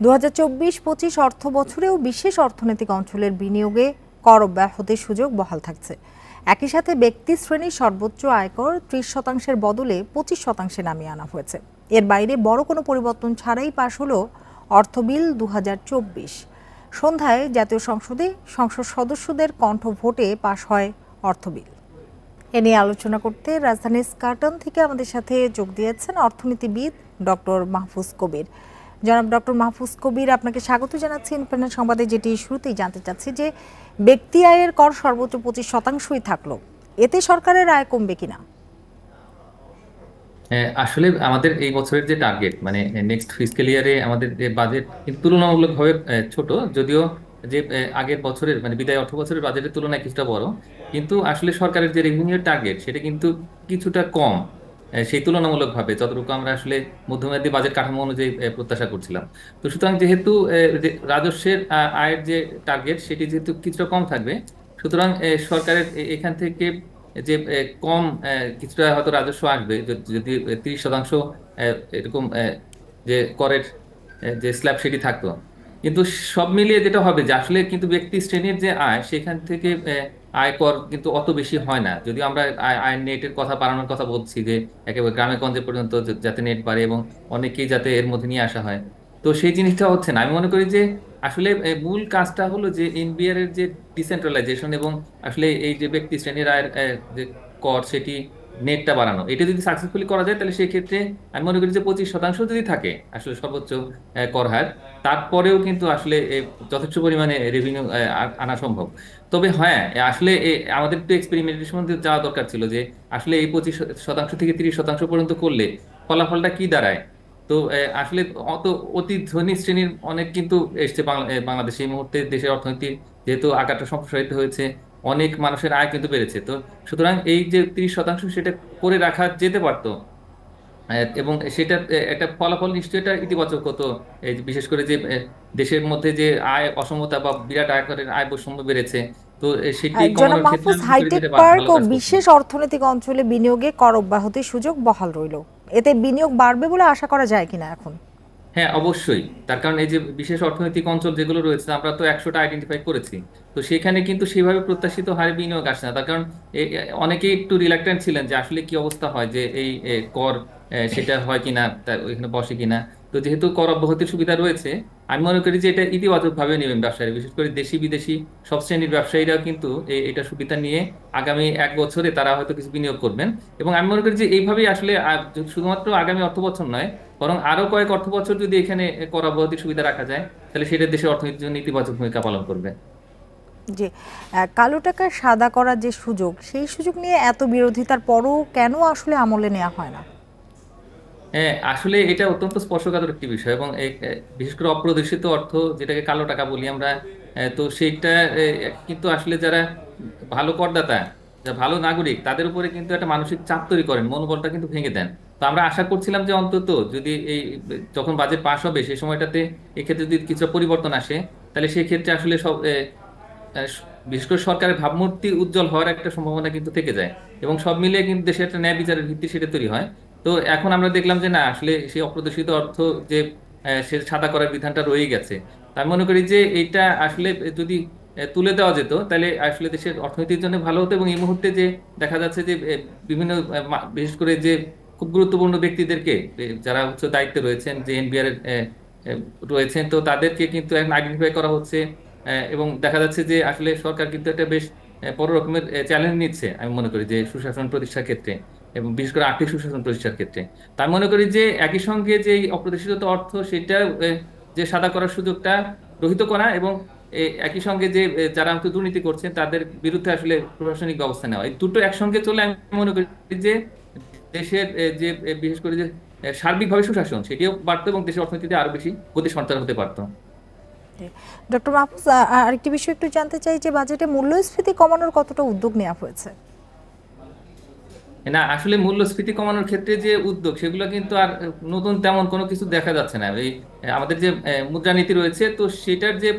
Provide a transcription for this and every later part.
২০২৪-২৫ অর্থ বছরেও বিশেষ অর্থনৈতিক অঞ্চলের বিনিয়োগে কর অব্যাহতির সুযোগ বহাল থাকছে। একই সাথে ব্যক্তি শ্রেণীর সর্বোচ্চ আয়কর ৩০% বদলে ২৫% নামিয়ে আনা হয়েছে। এর বাইরে বড় কোনো পরিবর্তন ছাড়াই পাশ হলো অর্থ বিল ২০২৪। সন্ধ্যায় জাতীয় সংসদে সংসদ সদস্যদের কণ্ঠ ভোটে পাশ হয় অর্থ বিল। এ নিয়ে আলোচনা করতে রাজধানীর স্কাটন থেকে আমাদের সাথে যোগ দিয়েছেন অর্থনীতিবিদ ডক্টর মাহফুজ কবির। জনাব ডক্টর মাহফুজ কবির, আপনাকে স্বাগত জানাচ্ছি ইন্ডিপেন্ডেন্ট সংবাদে। যেটি শুরুতেই জানতে চাচ্ছি যে ব্যক্তি আয়ের কর সর্বোচ্চ 25%ই থাকলো, এতে সরকারের আয় কমবে কিনা? আসলে আমাদের এই বছরের যে টার্গেট, মানে নেক্সট ফিসক্যাল ইয়ারে আমাদের যে বাজেট কিন্তু তুলনামূলকভাবে ছোট, যদিও যে আগের বছরের মানে বিদায় অর্থ বছরের বাজেটের তুলনায় কিছুটা বড়, কিন্তু আসলে সরকারের যে রেভিনিউ টার্গেট সেটা কিন্তু কিছুটা কম সেই তুলনামূলকভাবে যতটুকু আমরা আসলে মধ্যমেয়াদী বাজেট কাঠামো অনুযায়ী প্রত্যাশা করছিলাম। তো সুতরাং যেহেতু যে রাজস্বের আয়ের যে টার্গেট সেটি যেহেতু কিছুটা কম থাকবে, সুতরাং সরকারের এখান থেকে যে কম কিছুটা হয়তো রাজস্ব আসবে যদি 30% এরকম যে করের যে স্ল্যাব সেটি থাকতো। কিন্তু সব মিলিয়ে যেটা হবে যে আসলে কিন্তু ব্যক্তি শ্রেণীর যে আয় সেখান থেকে আয়কর কিন্তু অত বেশি হয় না। যদিও আমরা আয় নেটের কথা বাড়ানোর কথা বলছি যে একেবারে গ্রামে গঞ্জে পর্যন্ত যাতে নেট বাড়ে এবং অনেকেই যাতে এর মধ্যে নিয়ে আসা হয়, তো সেই জিনিসটা হচ্ছে না। আমি মনে করি যে আসলে মূল কাজটা হলো যে এনবিআর এর যে ডিসেন্ট্রালাইজেশন এবং আসলে এই যে ব্যক্তি শ্রেণীর আয়ের যে কর সেটি নেটটা বাড়ানো, এটা যদি সাকসেসফুলি করা যায় তাহলে সেক্ষেত্রে আমি মনে করি যে 25% যদি থাকে আসলে সর্বোচ্চ কর হার, তারপরেও কিন্তু আসলে যথেষ্ট পরিমাণে রেভিনিউ আনা সম্ভব। তবে হ্যাঁ, আসলে আমাদের একটু এক্সপেরিমেন্টেশন মধ্যে যাওয়া দরকার ছিল যে আসলে এই 25% থেকে 30% পর্যন্ত করলে ফলাফলটা কি দাঁড়ায়। তো আসলে অত অতি ধনী শ্রেণীর অনেক কিন্তু এসছে বাংলাদেশে এই মুহূর্তে। দেশের অর্থনীতি যেহেতু আকারটা সম্প্রসারিত হয়েছে, অনেক মানুষের আয় কিন্তু বেড়েছে। তো সুতরাং এই যে 30% সেটা করে রাখা যেতে পারতো, এবং সেটা একটা ফলাফল নিশ্চয়ই এটা ইতিবাচক হতো। এই যে বিশেষ করে যে দেশের মধ্যে যে আয় অসমতা বা বিরাট আয়করের আয় বৈষম্য বেড়েছে, তো সেটি জনাব কমানোর ক্ষেত্রে মাহফুজ, আমি মনে করি যে হাইটেক এটা পার্ক ভালো ও কাজ করছে। বিশেষ অর্থনৈতিক অঞ্চলে বিনিয়োগে কর অব্যাহতির সুযোগ বহাল রইল, এতে বিনিয়োগ বাড়বে বলে আশা করা যায় কিনা এখন? হ্যাঁ, অবশ্যই। তার কারণ এই যে বিশেষ অর্থনৈতিক অঞ্চল যেগুলো রয়েছে আমরা তো 100টা আইডেন্টিফাই করেছি, তো সেখানে কিন্তু সেভাবে প্রত্যাশিত হারে বিনিয়োগ আসছে না। তার কারণ অনেকেই একটু রিলাক্টেন্ট ছিলেন যে আসলে কি অবস্থা হয় যে এই কর সেটা হয় কিনা, ওইখানে বসে কিনা। তো যেহেতু কর অব্যাহতির সুবিধা রয়েছে, আমি মনে করি যে এটা ইতিবাচক ভাবে নেবেন ব্যবসায়ী, বিশেষ করে দেশি বিদেশি সব শ্রেণীর ব্যবসায়ীরাও কিন্তু এটা সুবিধা নিয়ে আগামী 1 বছরে তারা হয়তো কিছু বিনিয়োগ করবেন। এবং আমি মনে করি যে এইভাবেই আসলে শুধুমাত্র আগামী অর্থ বছর নয়, বরং আরো কয়েক অর্থ বছর যদি এখানে কর অব্যাহতির সুবিধা রাখা যায় তাহলে সেটা দেশের অর্থনীতির জন্য ইতিবাচক ভূমিকা পালন করবে। যে কালো টাকা সাদা করার যে সুযোগ, সেই সুযোগ নিয়ে এত বিরোধিতার পরও কেন আসলে আমলে নেওয়া হয় না? হ্যাঁ, আসলে এটা অত্যন্ত স্পর্শকাতর একটি বিষয় এবং বিশেষ করে অপ্রদর্শিত অর্থ যেটাকে কালো টাকা বলি আমরা, তো সেইটা কিন্তু আসলে যারা ভালো করদাতা, যারা ভালো নাগরিক, তাদের উপরে কিন্তু একটা মানসিক চাপ তৈরি করেন, মনোবলটা কিন্তু ভেঙে দেন। তো আমরা আশা করছিলাম যে অন্তত যদি এই যখন বাজেট পাস হবে সেই সময়টাতে এক্ষেত্রে যদি কিছু পরিবর্তন আসে, তাহলে সেই ক্ষেত্রে আসলে সব আহ, বিশেষ করে সরকারের ভাবমূর্তি উজ্জ্বল হওয়ার একটা সম্ভাবনা কিন্তু থেকে যায় এবং সব মিলিয়ে কিন্তু দেশে একটা ন্যায় বিচারের ভিত্তি সেটা তৈরি হয়। তো এখন আমরা দেখলাম যে না, আসলে সেই অপ্রদর্শিত অর্থ যে সে সাদা করার বিধানটা রয়ে গেছে। তো আমি মনে করি যে এইটা আসলে যদি তুলে দেওয়া যেত তাহলে আসলে দেশের অর্থনীতির জন্য ভালো হতো। এবং এই মুহূর্তে যে দেখা যাচ্ছে যে বিভিন্ন বিশেষ করে যে খুব গুরুত্বপূর্ণ ব্যক্তিদেরকে যারা উচ্চ দায়িত্বে রয়েছেন, যে এনবিআর এর রয়েছেন, তো তাদেরকে কিন্তু এখন আইডেন্টিফাই করা হচ্ছে। এবং দেখা যাচ্ছে যে আসলে সরকার কিন্তু একটা বেশ বড় রকমের চ্যালেঞ্জ নিচ্ছে আমি মনে করি যে সুশাসন প্রতিষ্ঠার ক্ষেত্রে এবং বিশেষ করে আর্থিক সুশাসন প্রতিষ্ঠার ক্ষেত্রে। তাই মনে করি যে একই সঙ্গে যে এই অপ্রত্যাশিত অর্থ সেটা যে সাদা করার সুযোগটা রহিত করা এবং একই সঙ্গে যে যারা হয়তো দুর্নীতি করছেন তাদের বিরুদ্ধে আসলে প্রশাসনিক ব্যবস্থা নেওয়া, এই দুটো একসঙ্গে চলে আমি মনে করি যে দেশের যে বিশেষ করে যে সার্বিকভাবে সুশাসন সেটিও বাড়তো এবং দেশের অর্থনীতিতে আরো বেশি গতি সঞ্চার হতে পারতো। ডক্টর মাহফুজ, আরেকটি বিষয় একটু জানতে চাই যে বাজেটে মূল্যস্ফীতি কমানোর কতটা উদ্যোগ নেওয়া হয়েছে? না, আসলে মূল্যস্ফীতি কমানোর ক্ষেত্রে যে উদ্যোগ সেগুলো কিন্তু আর নতুন তেমন কোনো কিছু দেখা যাচ্ছে না। এই আমাদের যে মুদ্রানীতি রয়েছে তো সেটার যে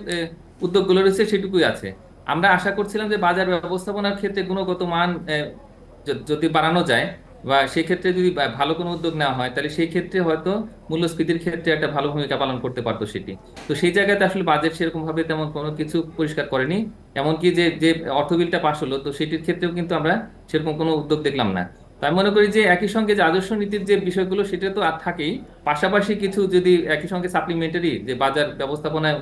উদ্যোগগুলো রয়েছে সেটুকুই আছে। আমরা আশা করছিলাম যে বাজার ব্যবস্থাপনার ক্ষেত্রে গুণগত মান যদি বাড়ানো যায় বা সেই ক্ষেত্রে যদি ভালো কোনো উদ্যোগ নেওয়া হয় তাহলে সেই ক্ষেত্রে হয়তো মূল্যস্ফীতির ক্ষেত্রে একটা ভালো ভূমিকা পালন করতে পারতো সেটি। তো সেই জায়গাতে আসলে বাজেট সেরকম ভাবে তেমন কোনো কিছু পরিষ্কার করেনি। এমনকি যে যে অর্থ বিলটা পাশ হলো, তো সেটির ক্ষেত্রেও কিন্তু আমরা সেরকম কোনো উদ্যোগ দেখলাম না। তো আমি মনে করি যে একই সঙ্গে যে আদর্শ নীতির যে বিষয়গুলো সেটা তো আর থাকেই, পাশাপাশি কিছু যদি একই সঙ্গে সাপ্লিমেন্টারি যে বাজার ব্যবস্থাপনায়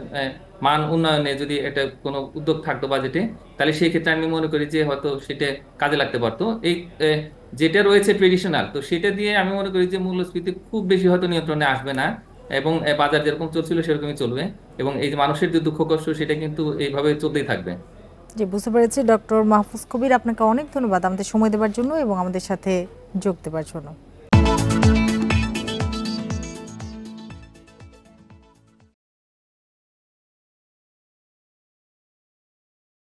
মান উন্নয়নে যদি একটা কোনো উদ্যোগ থাকতো বাজেটে, তাহলে সেই ক্ষেত্রে আমি মনে করি যে হয়তো সেটা কাজে লাগতে পারতো। এই যেটা রয়েছে ট্রেডিশনাল, তো সেটা দিয়ে আমি মনে করি যে মূল্যস্ফীতি খুব বেশি হয়তো নিয়ন্ত্রণে আসবে না, এবং বাজার যেরকম চলছিল সেরকমই চলবে, এবং এই যে মানুষের যে দুঃখ কষ্ট সেটা কিন্তু এইভাবে চলতেই থাকবে। জি, বুঝতে পেরেছি। ডক্টর মাহফুজ কবির, আপনাকে অনেক ধন্যবাদ আমাদের সময় দেওয়ার জন্য এবং আমাদের সাথে যোগ দেওয়ার জন্য।